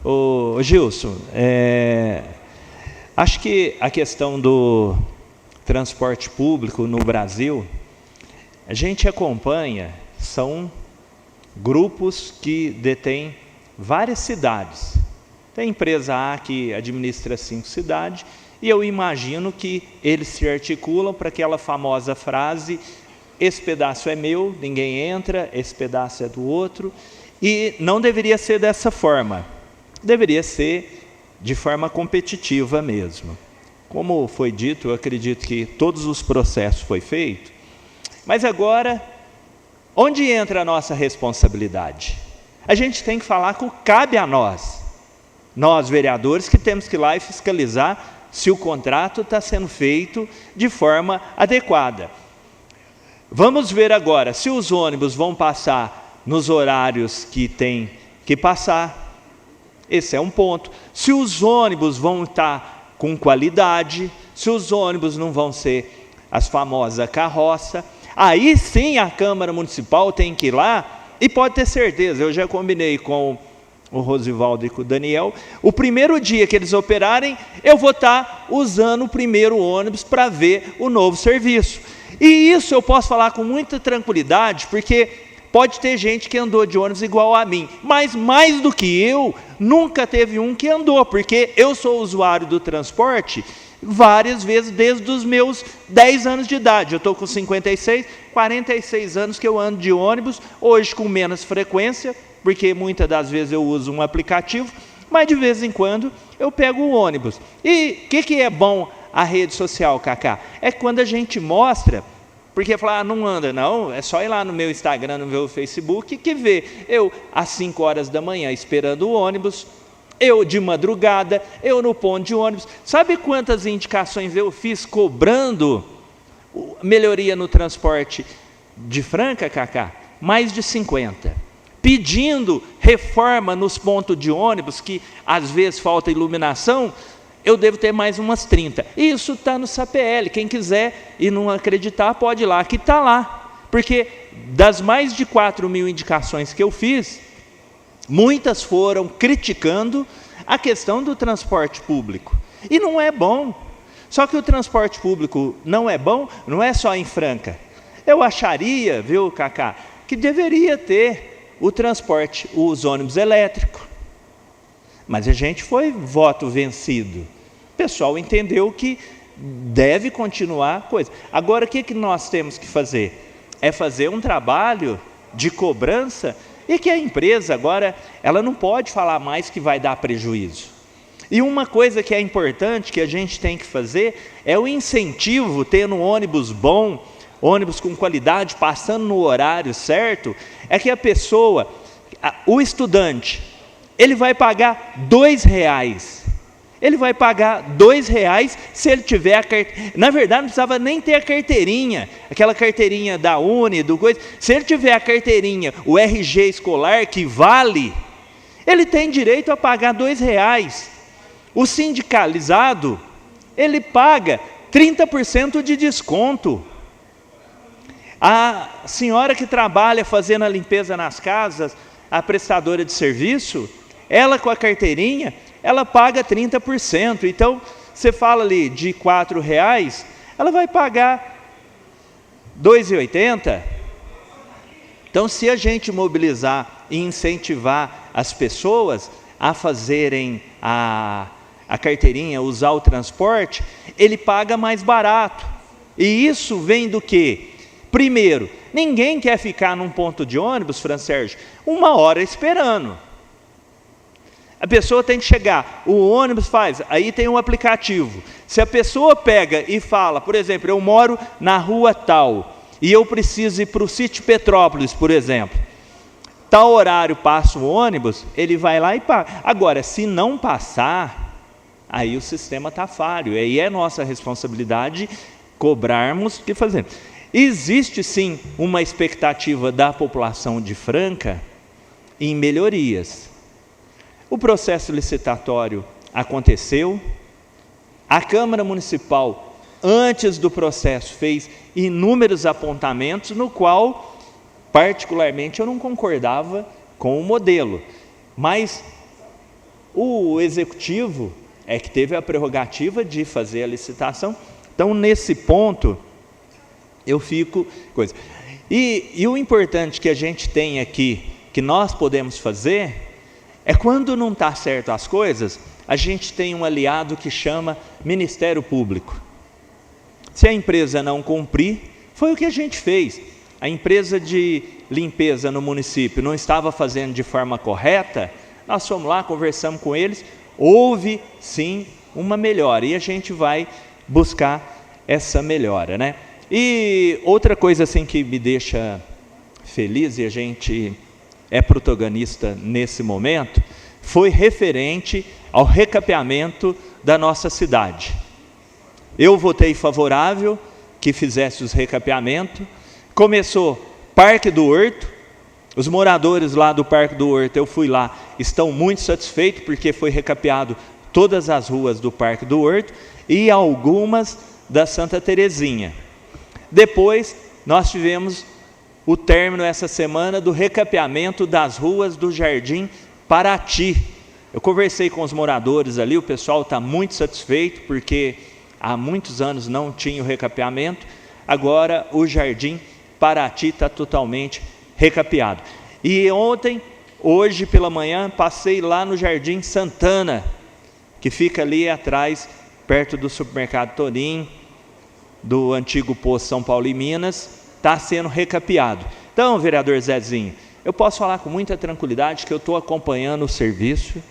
Ô Gilson, acho que a questão do transporte público no Brasil, a gente acompanha, são grupos que detêm várias cidades. Tem empresa A que administra 5 cidades, e eu imagino que eles se articulam para aquela famosa frase: esse pedaço é meu, ninguém entra, esse pedaço é do outro. E não deveria ser dessa forma, deveria ser de forma competitiva mesmo. Como foi dito, eu acredito que todos os processos foi feito, mas agora, onde entra a nossa responsabilidade? A gente tem que falar que cabe a nós vereadores, que temos que ir lá e fiscalizar se o contrato está sendo feito de forma adequada. Vamos ver agora se os ônibus vão passar nos horários que tem que passar. Esse é um ponto. Se os ônibus vão estar com qualidade, se os ônibus não vão ser as famosas carroça, aí sim a Câmara Municipal tem que ir lá, e pode ter certeza, eu já combinei com o Rosivaldo e com o Daniel, o primeiro dia que eles operarem, eu vou estar usando o primeiro ônibus para ver o novo serviço. E isso eu posso falar com muita tranquilidade, porque pode ter gente que andou de ônibus igual a mim, mas mais do que eu, nunca teve um que andou, porque eu sou usuário do transporte várias vezes desde os meus 10 anos de idade. Eu estou com 56, 46 anos que eu ando de ônibus, hoje com menos frequência, porque muitas das vezes eu uso um aplicativo, mas de vez em quando eu pego o ônibus. E o que é bom a rede social, Cacá? É quando a gente mostra, porque falar, não anda, não, é só ir lá no meu Instagram, no meu Facebook, que vê eu às 5 horas da manhã esperando o ônibus, eu de madrugada, eu no ponto de ônibus. Sabe quantas indicações eu fiz cobrando melhoria no transporte de Franca, Cacá? Mais de 50. Pedindo reforma nos pontos de ônibus, que às vezes falta iluminação, eu devo ter mais umas 30. Isso está no SAPL, quem quiser e não acreditar pode ir lá, que está lá. Porque das mais de 4.000 indicações que eu fiz, muitas foram criticando a questão do transporte público. E não é bom. Só que o transporte público não é bom, não é só em Franca. Eu acharia, viu, Cacá, que deveria ter o transporte, os ônibus elétricos. Mas a gente foi voto vencido. O pessoal entendeu que deve continuar a coisa. Agora, o que nós temos que fazer? É fazer um trabalho de cobrança, e que a empresa agora, ela não pode falar mais que vai dar prejuízo. E uma coisa que é importante, que a gente tem que fazer, é o incentivo, tendo um ônibus bom, ônibus com qualidade, passando no horário certo, é que a pessoa, o estudante, ele vai pagar R$2. Ele vai pagar R$2 se ele tiver a carteirinha. Na verdade, não precisava nem ter a carteirinha, aquela carteirinha da Uni, do coisa. Se ele tiver a carteirinha, o RG escolar, que vale, ele tem direito a pagar R$2. O sindicalizado, ele paga 30% de desconto. A senhora que trabalha fazendo a limpeza nas casas, a prestadora de serviço, ela com a carteirinha, ela paga 30%. Então, você fala ali de R$4, ela vai pagar R$2,80. Então, se a gente mobilizar e incentivar as pessoas a fazerem a carteirinha, usar o transporte, ele paga mais barato. E isso vem do quê? Primeiro, ninguém quer ficar num ponto de ônibus, Fran Sérgio, 1 hora esperando. A pessoa tem que chegar, o ônibus faz, aí tem um aplicativo. Se a pessoa pega e fala, por exemplo, eu moro na rua tal, e eu preciso ir para o sítio Petrópolis, por exemplo, tal horário passa o ônibus, ele vai lá e paga. Agora, se não passar, aí o sistema está falho, aí é nossa responsabilidade cobrarmos o que fazemos. Existe sim uma expectativa da população de Franca em melhorias. O processo licitatório aconteceu, a Câmara Municipal, antes do processo, fez inúmeros apontamentos, no qual, particularmente, eu não concordava com o modelo. Mas O executivo é que teve a prerrogativa de fazer a licitação. Então, nesse ponto, eu fico coisa. E o importante que a gente tem aqui, que nós podemos fazer, é quando não está certo as coisas, a gente tem um aliado que chama Ministério Público. Se a empresa não cumprir, foi o que a gente fez. A empresa de limpeza no município não estava fazendo de forma correta, nós fomos lá, conversamos com eles, houve sim uma melhora, e a gente vai buscar essa melhora, né? E outra coisa assim que me deixa feliz, e a gente é protagonista nesse momento, foi referente ao recapeamento da nossa cidade. Eu votei favorável que fizesse os recapeamento. Começou Parque do Horto, os moradores lá do Parque do Horto, eu fui lá, estão muito satisfeitos porque foi recapeado todas as ruas do Parque do Horto e algumas da Santa Terezinha. Depois nós tivemos o término essa semana do recapeamento das ruas do Jardim Paraty. Eu conversei com os moradores ali, o pessoal está muito satisfeito porque há muitos anos não tinha o recapeamento, agora o Jardim Paraty está totalmente recapeado. E hoje pela manhã, passei lá no Jardim Santana, que fica ali atrás, perto do supermercado Torim, do antigo posto São Paulo e Minas, está sendo recapeado. Então, vereador Zezinho, eu posso falar com muita tranquilidade que eu estou acompanhando o serviço,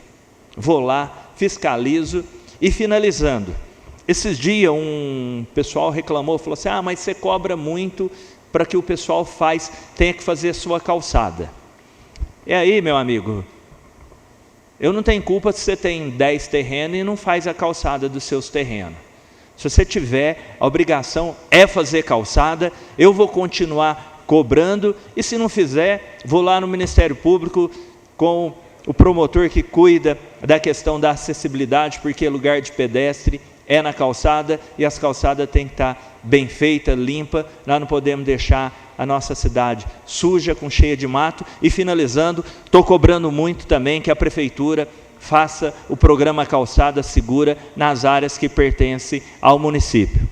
vou lá, fiscalizo e finalizando. Esses dias um pessoal reclamou, falou assim, mas você cobra muito para que o pessoal tenha que fazer a sua calçada. E aí, meu amigo, eu não tenho culpa se você tem 10 terrenos e não faz a calçada dos seus terrenos. Se você tiver, a obrigação é fazer calçada, eu vou continuar cobrando, e se não fizer, vou lá no Ministério Público com o promotor que cuida da questão da acessibilidade, porque lugar de pedestre é na calçada, e as calçadas têm que estar bem feitas, limpas, nós não podemos deixar a nossa cidade suja, cheia de mato. E finalizando, estou cobrando muito também que a Prefeitura faça o programa Calçada Segura nas áreas que pertencem ao município.